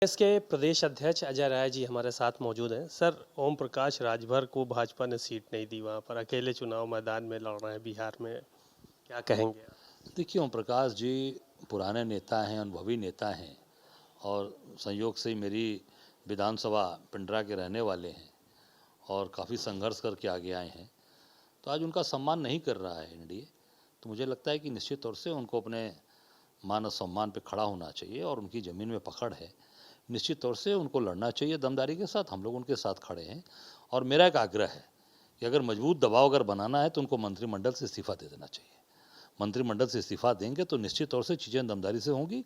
इसके प्रदेश अध्यक्ष अजय राय जी हमारे साथ मौजूद हैं। सर, ओम प्रकाश राजभर को भाजपा ने सीट नहीं दी, वहाँ पर अकेले चुनाव मैदान में लड़ रहे हैं बिहार में, क्या कहेंगे आप? देखिए, ओम प्रकाश जी पुराने नेता हैं, अनुभवी नेता हैं और संयोग से ही मेरी विधानसभा पिंडरा के रहने वाले हैं और काफ़ी संघर्ष करके आगे आए हैं। तो आज उनका सम्मान नहीं कर रहा है एनडीए, तो मुझे लगता है कि निश्चित तौर से उनको अपने मान और सम्मान पे खड़ा होना चाहिए और उनकी ज़मीन में पकड़ है। निश्चित तौर से उनको लड़ना चाहिए दमदारी के साथ, हम लोग उनके साथ खड़े हैं। और मेरा एक आग्रह है कि अगर मजबूत दबाव अगर बनाना है तो उनको मंत्रिमंडल से इस्तीफ़ा दे देना चाहिए। मंत्रिमंडल से इस्तीफा देंगे तो निश्चित तौर से चीज़ें दमदारी से होंगी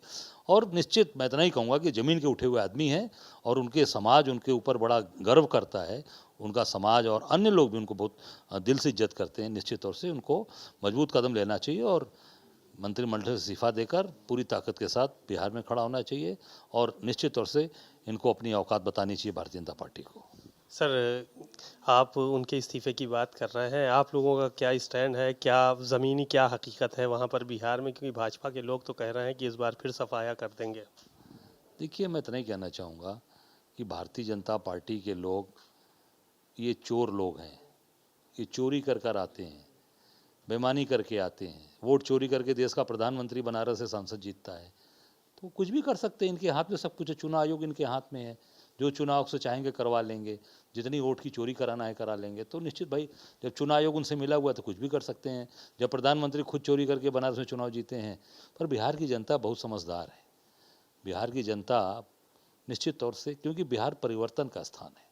और निश्चित मैं इतना ही कहूँगा कि ज़मीन के उठे हुए आदमी हैं और उनके समाज उनके ऊपर बड़ा गर्व करता है। उनका समाज और अन्य लोग भी उनको बहुत दिल से इज्जत करते हैं। निश्चित तौर से उनको मजबूत कदम लेना चाहिए और मंत्रिमंडल से इस्तीफा देकर पूरी ताकत के साथ बिहार में खड़ा होना चाहिए और निश्चित तौर से इनको अपनी औकात बतानी चाहिए भारतीय जनता पार्टी को। सर, आप उनके इस्तीफे की बात कर रहे हैं, आप लोगों का क्या स्टैंड है, क्या ज़मीनी क्या हकीकत है वहाँ पर बिहार में? क्योंकि भाजपा के लोग तो कह रहे हैं कि इस बार फिर सफाया कर देंगे। देखिए, मैं इतना ही कहना चाहूँगा कि भारतीय जनता पार्टी के लोग ये चोर लोग हैं। ये चोरी कर कर आते हैं, बेईमानी करके आते हैं, वोट चोरी करके देश का प्रधानमंत्री बनारस से सांसद जीतता है। तो कुछ भी कर सकते हैं, इनके हाथ में सब कुछ है। चुनाव आयोग इनके हाथ में है, जो चुनाव से चाहेंगे करवा लेंगे, जितनी वोट की चोरी कराना है करा लेंगे। तो निश्चित भाई, जब चुनाव आयोग उनसे मिला हुआ है तो कुछ भी कर सकते हैं। जब प्रधानमंत्री खुद चोरी करके बनारस में चुनाव जीते हैं। पर बिहार की जनता बहुत समझदार है। बिहार की जनता निश्चित तौर से, क्योंकि बिहार परिवर्तन का स्थान है।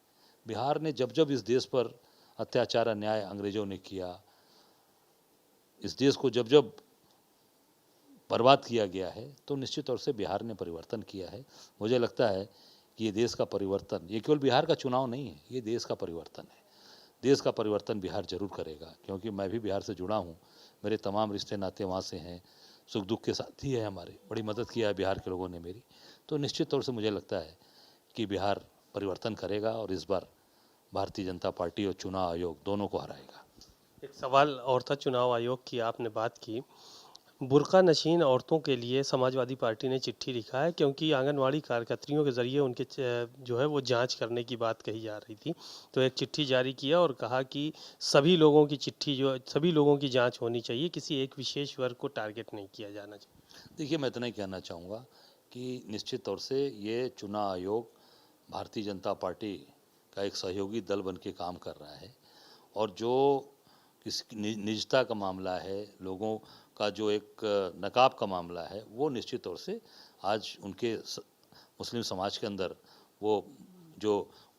बिहार ने जब जब इस देश पर अत्याचार अन्याय अंग्रेजों ने किया, इस देश को जब जब बर्बाद किया गया है, तो निश्चित तौर से बिहार ने परिवर्तन किया है। मुझे लगता है कि ये देश का परिवर्तन, ये केवल बिहार का चुनाव नहीं है, ये देश का परिवर्तन है। देश का परिवर्तन बिहार जरूर करेगा, क्योंकि मैं भी बिहार से जुड़ा हूँ। मेरे तमाम रिश्ते नाते वहाँ से हैं, सुख दुख के साथी है हमारे, बड़ी मदद किया है बिहार के लोगों ने मेरी। तो निश्चित तौर से मुझे लगता है कि बिहार परिवर्तन करेगा और इस बार भारतीय जनता पार्टी और चुनाव आयोग दोनों को हराएगा। एक सवाल और था, चुनाव आयोग की आपने बात की। बुर्का नशीन औरतों के लिए समाजवादी पार्टी ने चिट्ठी लिखा है, क्योंकि आंगनवाड़ी कार्यकर्तियों के ज़रिए उनके जो है वो जांच करने की बात कही जा रही थी। तो एक चिट्ठी जारी किया और कहा कि सभी लोगों की चिट्ठी जो सभी लोगों की जांच होनी चाहिए, किसी एक विशेष वर्ग को टारगेट नहीं किया जाना चाहिए। देखिए, मैं इतना ही कहना चाहूँगा कि निश्चित तौर से ये चुनाव आयोग भारतीय जनता पार्टी का एक सहयोगी दल बन के काम कर रहा है और जो किसी निजता का मामला है, लोगों का जो एक नकाब का मामला है, वो निश्चित तौर से आज उनके मुस्लिम समाज के अंदर वो जो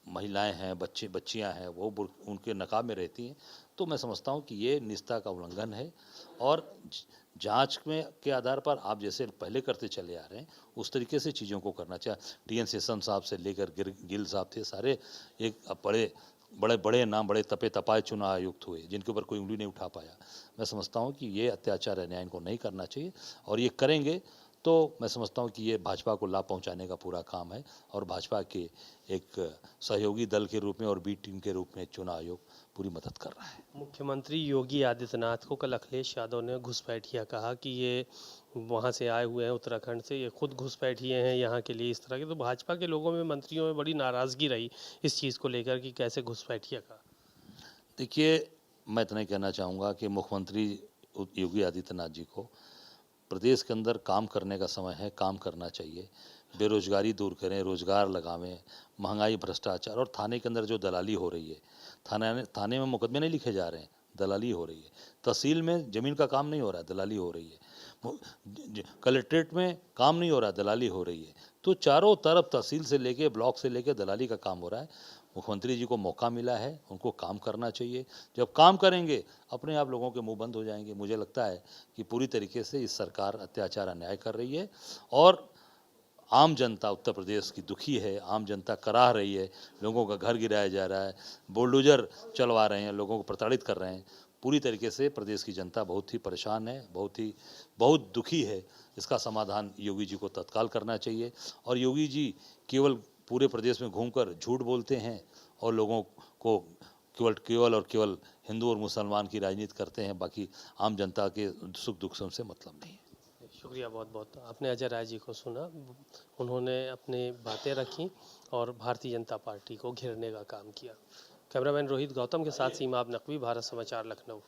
महिलाएं हैं, बच्चियां हैं, वो उनके नकाब में रहती हैं। तो मैं समझता हूँ कि ये निजता का उल्लंघन है और जांच में के आधार पर आप जैसे पहले करते चले आ रहे हैं, उस तरीके से चीज़ों को करना चाहिए। टीएन शेषन साहब से लेकर गिल साहब थे, सारे एक बड़े बड़े बड़े नाम, बड़े तपे तपाए चुनाव आयुक्त हुए, जिनके ऊपर कोई उंगली नहीं उठा पाया। मैं समझता हूँ कि ये अत्याचार अन्याय इनको नहीं करना चाहिए और ये करेंगे तो मैं समझता हूँ कि ये भाजपा को लाभ पहुँचाने का पूरा काम है और भाजपा के एक सहयोगी दल के रूप में और बी टीम के रूप में चुनाव आयोग पूरी मदद कर रहा है। मुख्यमंत्री योगी आदित्यनाथ को कल अखिलेश यादव ने घुसपैठिया कहा कि ये वहाँ से आए हुए हैं, उत्तराखंड से, ये खुद घुसपैठिए हैं यहाँ के लिए, इस तरह के। तो भाजपा के लोगों में, मंत्रियों में बड़ी नाराज़गी रही इस चीज़ को लेकर कि कैसे घुसपैठिया का। देखिए, मैं इतना ही कहना चाहूँगा कि मुख्यमंत्री योगी आदित्यनाथ जी को प्रदेश के अंदर काम करने का समय है, काम करना चाहिए। बेरोजगारी दूर करें, रोजगार लगावें, महंगाई, भ्रष्टाचार और थाने के अंदर जो दलाली हो रही है, थाने में मुकदमे नहीं लिखे जा रहे हैं, दलाली हो रही है। तहसील में ज़मीन का काम नहीं हो रहा है, दलाली हो रही है। कलेक्ट्रेट में काम नहीं हो रहा है, दलाली हो रही है। तो चारों तरफ तहसील से लेके ब्लॉक से लेके दलाली का काम हो रहा है। मुख्यमंत्री जी को मौका मिला है, उनको काम करना चाहिए। जब काम करेंगे, अपने आप लोगों के मुंह बंद हो जाएंगे। मुझे लगता है कि पूरी तरीके से इस सरकार अत्याचार अन्याय कर रही है और आम जनता उत्तर प्रदेश की दुखी है। आम जनता कराह रही है, लोगों का घर गिराया जा रहा है, बुलडोजर चलवा रहे हैं, लोगों को प्रताड़ित कर रहे हैं। पूरी तरीके से प्रदेश की जनता बहुत ही परेशान है, बहुत दुखी है। इसका समाधान योगी जी को तत्काल करना चाहिए और योगी जी केवल पूरे प्रदेश में घूमकर झूठ बोलते हैं और लोगों को केवल हिंदू और मुसलमान की राजनीति करते हैं। बाकी आम जनता के सुख दुख से उनसे मतलब नहीं है। शुक्रिया बहुत बहुत। आपने अजय राय जी को सुना, उन्होंने अपनी बातें रखी और भारतीय जनता पार्टी को घेरने का काम किया। कैमरामैन रोहित गौतम के साथ सीमा नकवी, भारत समाचार, लखनऊ।